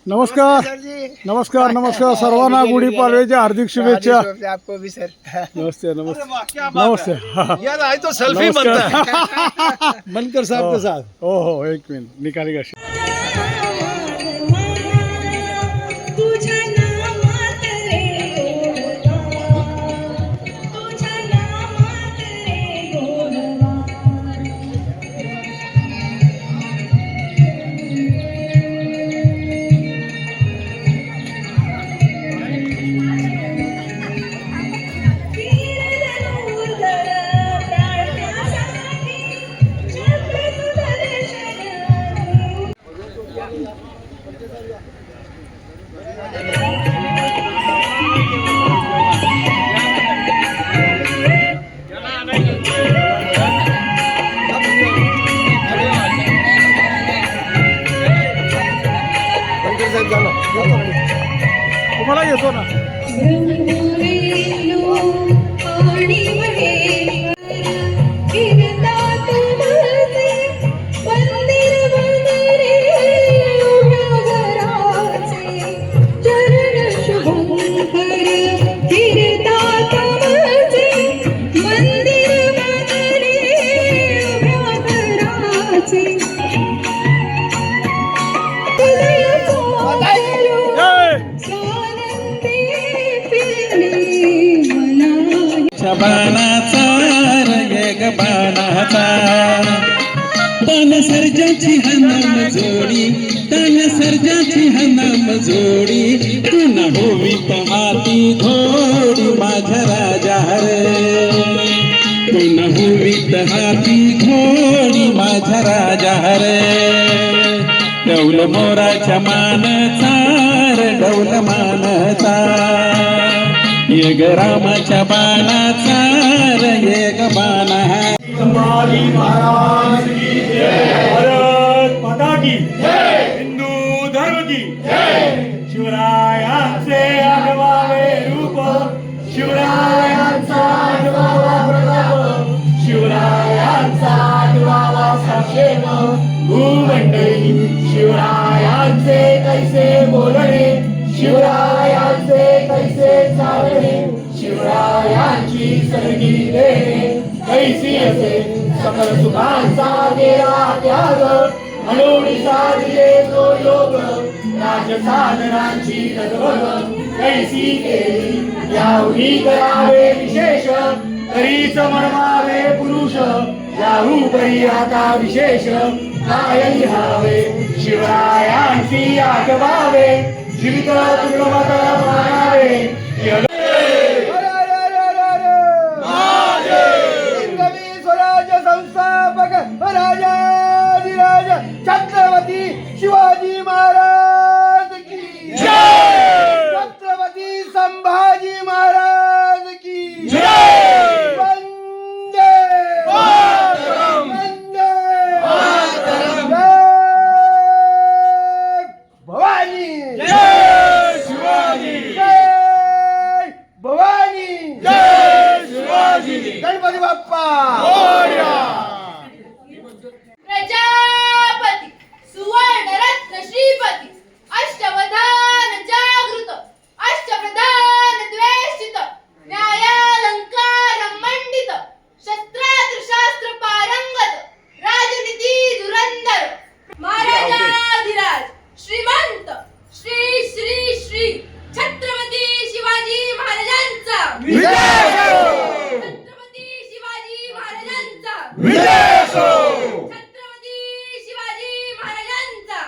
नमस्कार नमस्कार नमस्कार सर्वांना गुढीपाडव्याच्या हार्दिक शुभेच्छा। आपको भी सर। नमस्ते नमस्ते नमस्ते। यार आज तो सेल्फी बनता है बनकर साहब के साथ। हो हो एक मिनिट निकाली का तुम्हाला येतो ना। बाणाचा रग बाणाचा तन सर्जाची हनम जोडी तन सर्जाची हनम जोडी तुन होवीत हाती घोडी माझ्या राजा रे तुन होवीत हाती घोडी माझ्या राजा रे डौल मोराच्या मानचा रे डौल मानचा येग रामाच्या बाणाचा रे येग बाणा संभाजी महाराज की जय, भारत माता की जय, हिंदू धर्म की जय। शिवरायांचे आठवावे रूप शिवरायांचा आठवावा प्रताप शिवरायांचा आठवावा साक्षेप भूमंडळी शिवरायांचे कैसे बोलणे शिवरायांचे कैसे चालणे शिवरायांची सर्गी देणे कैसी असे सकल सुखांचा गेला त्याग म्हणून साधले तो योग राजसाधनांची तत्वग कैसी केली याहूही करावे विशेष तरीच म्हणवावे पुरुष याहू परी आता विशेष काय लिहावे शिवरायांची आठवावे जीवित तुर्गमत मानावे स्वराज्य संस्थापक राजाधिराज छत्रपती शिवाजी महाराज की जय छत्रपती संभाजी महाराज की जय वंदे मातरम वंदे मातरम जय भवानी जय शिवाजी जय भवानी जय शिवाजी गणपती बाप्पा प्रजापती सुवर्ण रत्न श्रीपती अष्टवधान जागृत अष्टप्रधान द्वेषित न्यायालंकार मंडित शस्त्रास्त्र शास्त्र पारंगत राजनीती धुरंधर महाराजाधिराज श्रीमंत श्री श्री श्री छत्रपती शिवाजी महाराजांचा छत्रपती शिवाजी महाराजांचा छत्रपती शिवाजी महाराजांचा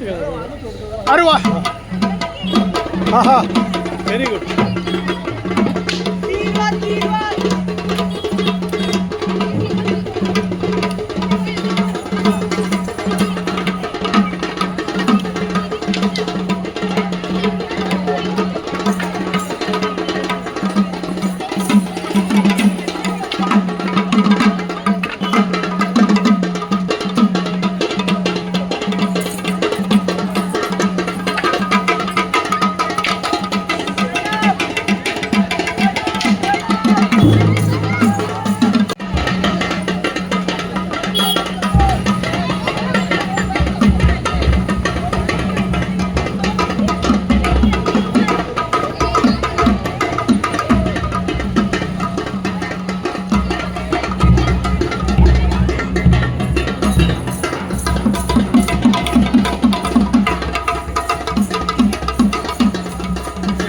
अरे वा हा हा व्हेरी गुड.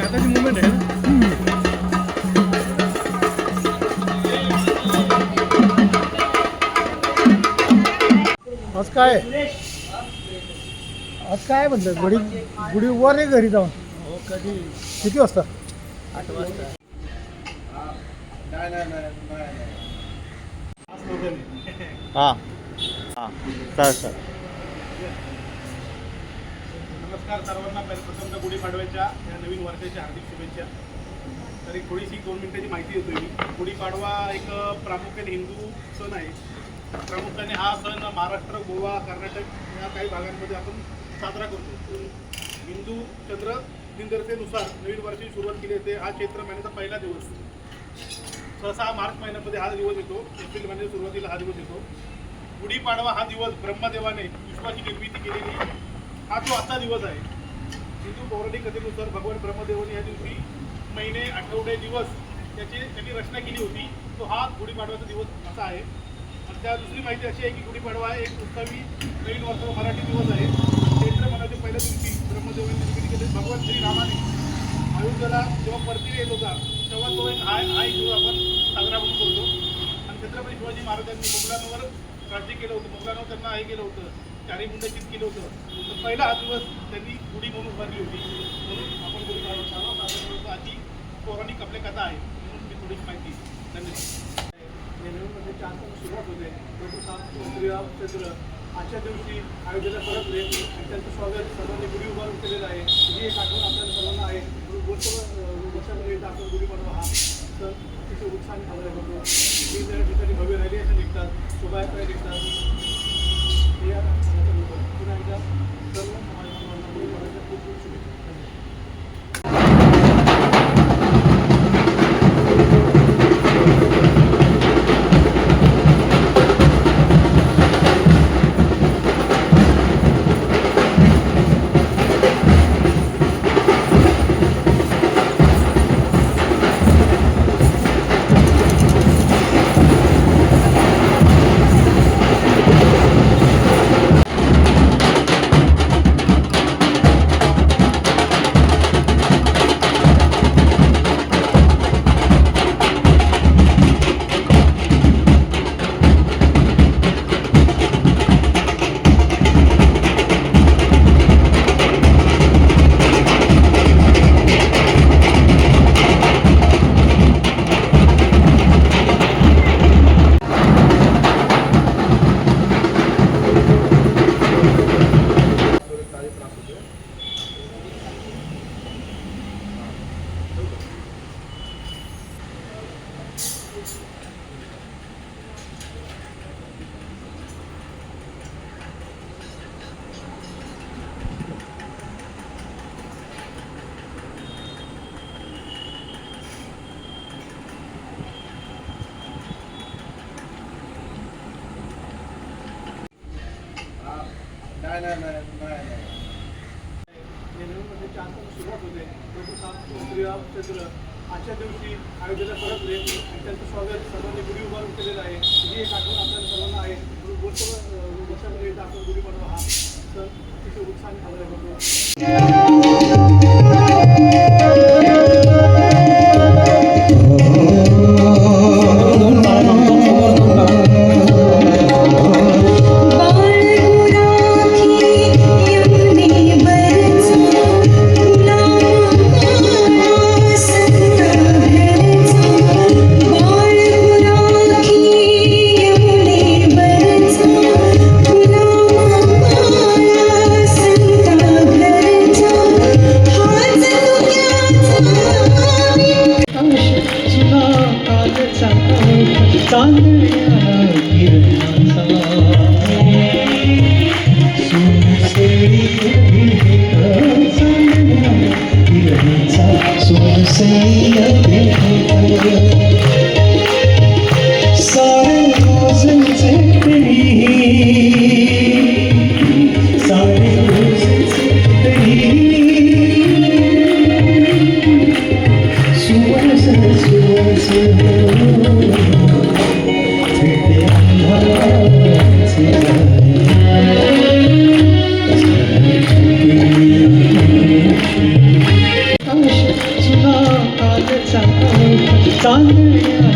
आताची मुवमेंट आहे ना. आज काय आज काय म्हटलं गुढी गुढी वर आहे घरी जाऊन किती वाजता हां हां सर नमस्कार सर्वांना. प्रथम गुढीपाडव्याच्या या नवीन वर्षाच्या हार्दिक शुभेच्छा. तर एक थोडीशी 2 मिनिटाची माहिती देतो मी. गुढीपाडवा एक प्रामुख्याने हिंदू सण आहे. प्रामुख्याने हा सण महाराष्ट्र, गोवा, कर्नाटक या काही भागांमध्ये आपण साजरा करतो. हिंदू चंद्र दिनदर्शेनुसार नवीन वर्षाची सुरुवात केली जाते. हा चैत्र महिन्याचा पहिला दिवस. सहसा मार्च महिन्यामध्ये हा दिवस येतो. एप्रिल महिन्याच्या सुरुवातीला हा दिवस येतो. गुढीपाडवा हा दिवस ब्रह्मदेवाने विश्वाची निर्मिती केलेली हा जो आजचा दिवस आहे. हिंदू पौराणिक कथेनुसार भगवान ब्रह्मदेवाने या दिवशी महिने, आठवडे, दिवस त्यांनी रचना केली होती. तो हा गुढीपाडव्याचा दिवस असा आहे. आणि त्या दुसरी माहिती अशी आहे की गुढीपाडवा हा एक उत्सवी नवीन वर्षाचा मराठी दिवस आहे. चैत्र महिन्याच्या पहिल्या दिवशी ब्रह्मदेवाने निर्मिती केली. भगवान श्रीरामाने अयोध्येला जेव्हा परतीला येत होता तेव्हा तो एक हा दिवस आपण साजरा म्हणून करतो. आणि छत्रपती शिवाजी महाराजांनी मुघलांवर राज्य केलं होतं. मुघलांवर त्यांना हे केलं होतं, चारीमुंडाचित केलं होतं. तर पहिला हा दिवस त्यांनी गुढी म्हणून भरली होती. म्हणून आपण गुढीपाडवा साजरा करतो. अशी पौराणिक आपल्या कथा आहे. म्हणून मी थोडीशी माहिती. धन्यवाद. नवीनमध्ये आजपासून सुरुवात होते. श्रीरामचंद्र आजच्या दिवशी अयोध्येला परतले आणि त्यांचं स्वागत सर्वांनी गुढी उभारून केलेलं आहे. ही एक आठवण आपल्याला सर्वांना आहे. वर्षामध्ये एकदा आपण गुढीपाडवा हा सण अतिशय उत्साहाने साजरा करतो. वेगवेगळ्या ठिकाणी भव्य रॅली अशा निघतात, शोभायात्रा निघतात. या पुन्हा एकदा सर्व महाराष्ट्राला गुढीपाडव्याच्या खूप खूप शुभेच्छा. सुरुवात होते. श्रीरामचंद्र आजच्या दिवशी अयोध्येला परतले आणि त्यांचं स्वागत सर्वांनी गुढी उभारून केलेलं आहे. ही एक आठवण आपल्याला सर्वांना आहे. वर्षामध्ये एकदा आपण गुढीपाडवा हा सण अतिशय उत्साहाने साजरा करतो. बाळगुराखी यमुने सारे रोजचे तरी सारे रोजचे तरी सुवास सुवास फिरते अंधाराचे आकाश सुद्धा कालचा चांदण्या